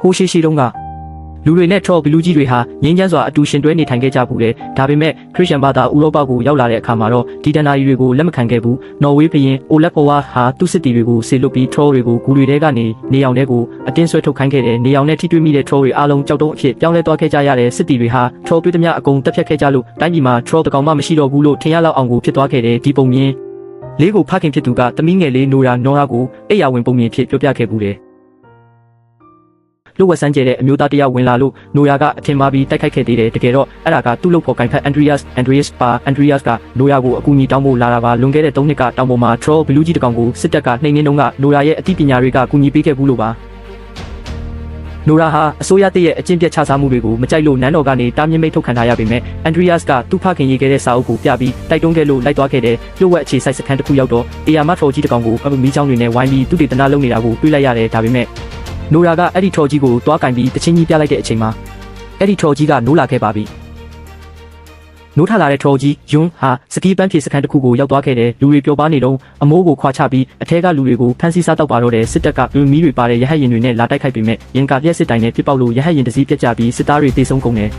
ဟိုရှိတုန်းကလူတွေနဲ့ troll ဘလူးကြီးတွေဟာငင်းချမ်းစွာအတူရှင်တွဲနေထိုင်ခဲ့ကြဘူးလေဒါပေမဲ့ခရစ်ယာန်ဘာသာဥရောပကိုရောက်လာတဲ့အခါမှာတော့ဒီတန်တာရီတွေကိုလက်မခံခဲ့ဘူးနော်ဝေးဘရင်အိုလက်ဘဝဟာသူ့စစ်တီတွေကိုဆေလွတ်ပြီး troll တွေကိုဂူတွေထဲကနေနေအောင်တွေကိုအတင်းဆွဲထုတ်ခိုင်းခဲ့တယ်နေအောင်နဲ့ထိတွေ့မိတဲ့ troll တွေအားလုံးကြောက်တုံးအဖြစ်ပြောင်းလဲသွားခဲ့ကြရတဲ့စစ်တီတွေဟာ troll တွေတမျှအကုန်တက်ဖြတ်ခဲ့ကြလို့တိုင်းပြည်မှာ troll တကောင်မှမရှိတော့ဘူးလို့ထင်ရလောက်အောင်ကိုဖြစ်သွားခဲ့တယ်ဒီပုံမြင်လေးကိုဖခင်ဖြစ်သူကတမီးငယ်လေးနိုရာကိုအိယာဝင်ပုံမြင်ဖြစ်ပြောပြခဲ့ဘူးတယ်လူဝက်ဆန်းကျဲတဲ့အမျိုးသားတယောက်ဝင်လာလို့နိုယာကအထင်မှားပြီးတိုက်ခိုက်ခဲ့သေးတယ်တကယ်တော့အဲ့ဒါကသူ့လုပ်ဖို့ကင်ဖက်အန်ဒရီယာစ်ကနိုယာကိုအကူအညီတောင်းဖို့လာတာပါလွန်ခဲ့တဲ့3နှစ်ကတောင်းပေါ်မှာ troll ဘလူးကြီးတကောင်ကိုစစ်တပ်ကနှိမ်နှင်းတုန်းကနိုယာရဲ့အသိပညာတွေကကူညီပေးခဲ့ဘူးလို့ပါနိုရာဟာအစိုးရတရဲ့အကျင့်ပြတ်ချစားမှုတွေကိုမကြိုက်လို့နန်းတော်ကနေတားမြစ်မိတ်ထုတ်ခံထားရပေမဲ့အန်ဒရီယာစ်ကသူ့ဖခင်ရေးခဲ့တဲ့စာအုပ်ကိုပြပြီးတိုက်တွန်းခဲ့လို့လိုက်သွားခဲ့တဲ့လျှို့ဝှက်အခြေစိုက်စခန်းတစ်ခုရောက်တော့အေယာမထော်ကြီးတကောင်ကိုမီးချောင်းတွေနဲ့ဝိုင်းပြီးသူ့ဒေသနာလုပ်နေတာကိုတွေ့လိုက်ရတယ်ဒါပေမဲ့နိုရာကအဲ့ဒီထော်ကြီးကိုတွားကင်ပြီးတချင်းကြီးပြလိုက်တဲ့အချိန်မှာအဲ့ဒီထော်ကြီးကနိုးလာခဲ့ပါပြီနိုးထလာတဲ့ထော်ကြီးယွန်းဟာစကီးပန်းဖြေစခန်းတစ်ခုကိုရောက်သွားခဲ့တယ်လူတွေပျော်ပါနေတော့အမိုးကိုခွာချပြီးအထက်ကလူတွေကိုဖမ်းဆီးစားတောက်ပါတော့တယ်စစ်တပ်ကလူမီးတွေပါတဲ့ရဟတ်ရင်တွေနဲ့လာတိုက်ခိုက်ပေမဲ့ရင်ကပြက်စစ်တိုင်နဲ့ပြစ်ပေါက်လို့ရဟတ်ရင်တစည်းပြက်ကျပြီးစစ်သားတွေတေဆုံးကုန်တယ်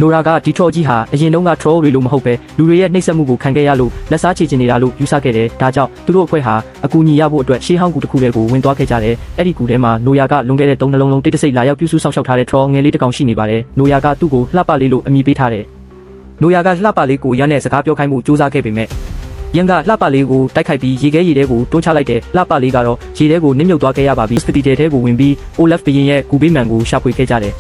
နိုရာကဒီထော်ကြီးဟာအရင်တုန်းက troll တွေလို့မဟုတ်ပဲလူတွေရဲ့နှိပ်စက်မှုကိုခံခဲ့ရလို့လက်စားချေချင်နေတာလို့ယူဆခဲ့တယ်ဒါကြောင့်သူတို့အဖွဲ့ဟာအကူအညီရဖို့အတွက်ရှေးဟောင်းကူတစ်ခုတည်းကိုဝင်သွားခဲ့ကြတယ်အဲ့ဒီကူထဲမှာနိုရာကလွန်ခဲ့တဲ့3နှလုံးတိတ်တဆိတ်လာရောက်ပြုစုဆောင်ရှောက်ထားတဲ့ troll ငယ်လေးတစ်ကောင်ရှိနေပါတယ်နိုရာကသူ့ကိုလှပလေးလို့အမည်ပေးထားတယ်နိုယာကလှပလေးကိုရန်နဲ့စကားပြောခိုင်းမှုစူးစမ်းခဲ့ပေမဲ့ရန်ကလှပလေးကိုတိုက်ခိုက်ပြီးရေခဲရေထဲကိုတွန်းချလိုက်တဲ့လှပလေးကတော့ရေထဲကိုနစ်မြုပ်သွားခဲ့ရပါပြီစပတီတဲထဲကိုဝင်ပြီးအိုလက်ဘရင်ရဲ့ဂူဘေးမန်ကိုရှာဖွေခဲ့ကြတယ်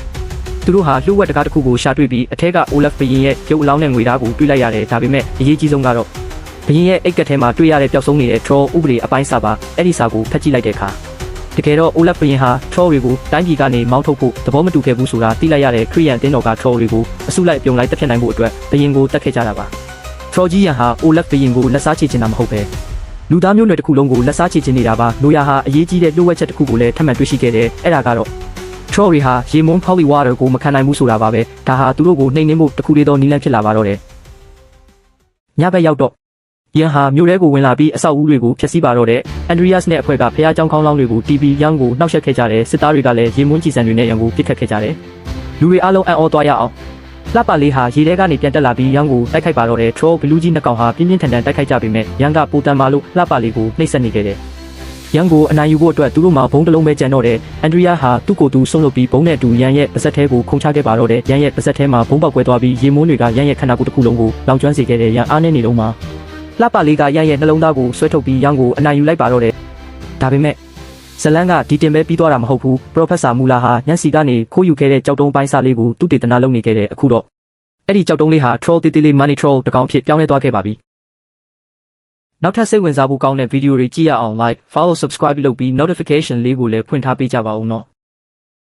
သူတို့ဟာလှုပ်ဝက်တကားတစ်ခုကိုရှာတွေ့ပြီးအထက်ကအိုလက်ဘရင်ရဲ့ရုပ်အလောင်းနဲ့ငွေသားကိုတွေ့လိုက်ရတယ်ဒါပေမဲ့အရေးကြီးဆုံးကတော့ဘရင်ရဲ့အိတ်ကက်ထဲမှာတွေ့ရတဲ့ပျောက်ဆုံးနေတဲ့ troll ဥပဒေအပိုင်းစာပါအဲ့ဒီစာကိုဖတ်ကြည့်လိုက်တဲ့အခါတကယ်တော့အိုလက်ဘရင်ဟာ troll တွေကိုတိုင်းပြည်ကနေမောင်းထုတ်ဖို့သဘောမတူခဲ့ဘူးဆိုတာသိလိုက်ရတဲ့ခရီးရန်တင်းတော်က troll တွေကိုအစုလိုက်ပြုံလိုက်တက်ဖြတ်နိုင်ဖို့အတွက်ဘရင်ကိုတက်ခဲ့ကြတာပါ troll ကြီးရန်ဟာအိုလက်ဘရင်ကိုလက်စားချေချင်တာမဟုတ်ပဲလူသားမျိုးနွယ်တစ်ခုလုံးကိုလက်စားချေချင်နေတာပါနိုယာဟာအရေးကြီးတဲ့လှုပ်ဝက်ချက်တစ်ခုကိုလည်းထပ်မံတွေ့ရှိခဲ့တယ်အဲ့ဒါကတော့ troll တွေဟာရေမုန်း poly water ကိုမခံနိုင်ဘူးဆိုတာပါပဲဒါဟာသူတို့ကိုနှိမ်နှင်းဖို့တစ်ခုတည်းသောနည်းလမ်းဖြစ်လာပါတော့တယ်ညဘက်ရောက်တော့ရန်ဟာမြို့ထဲကိုဝင်လာပြီးအဆောက်အဦတွေကိုဖျက်ဆီးပါတော့တဲ့အန်ဒရီယာစ်နဲ့အဖွဲ့ကဖះเจ้าခေါင်းလောင်းတွေကို TV ရန်ကိုနှောက်ယှက်ခဲ့ကြတယ်စစ်သားတွေကလည်းရေမွန်းကြည်စံတွေနဲ့ရန်ကိုပစ်ခတ်ခဲ့ကြတယ်လူတွေအားလုံးအံ့ဩသွားရအောင်လှပလေးဟာရေထဲကနေပြန်တက်လာပြီးရန်ကိုတိုက်ခိုက်ပါတော့တဲ့ troll ဘလူးကြီးနှစ်ကောင်ဟာပြင်းပြင်းထန်ထန်တိုက်ခိုက်ကြပေမဲ့ရန်ကပူတန်မာလို့လှပလေးကိုနှိပ်စက်နေခဲ့တယ်ရန်ကိုအနိုင်ယူဖို့အတွက်သူတို့မှာဘုံတစ်လုံးပဲကျန်တော့တယ်အန်ဒရီယာဟာသူ့ကိုယ်သူဆုံးလုပ်ပြီးဘုံနဲ့အတူရန်ရဲ့ပါဇက်ထဲကိုခုန်ချခဲ့ပါတော့တယ်ရန်ရဲ့ပါဇက်ထဲမှာဘုံပေါက်ကွဲသွားပြီးရေမွန်းတွေကရန်ရဲ့ခန္ဓာကိုယ်တစ်ခုလုံးကိုလောင်ကျွမ်းစေခဲ့တယ်ရန်အားနေနေလုံးမှာလှပလေးကရန်ရဲ့နှလုံးသားကိုဆွဲထုတ်ပြီးရန်ကိုအနိုင်ယူလိုက်ပါတော့တယ်ဒါပေမဲ့ဇလန်ကဒီတင်ပဲပြီးသွားတာမဟုတ်ဘူးပရိုဖက်ဆာမူလာဟာညစီကနေခိုးယူခဲ့တဲ့ကြောက်တုံးပိုင်းစာလေးကိုသူ့ဒေသနာလုပ်နေခဲ့တယ်အခုတော့အဲ့ဒီကြောက်တုံးလေးဟာ troll တေးသေးလေး money troll တကောင်ဖြစ်ပြောင်းလဲသွားခဲ့ပါပြီနောက်ထပ်စိတ်ဝင်စားဖို့ကောင်းတဲ့ဗီဒီယိုတွေကြည့်ရအောင် like follow subscribe လုပ်ပြီး notification လေးကိုလည်းဖွင့်ထားပေးကြပါဦးနော်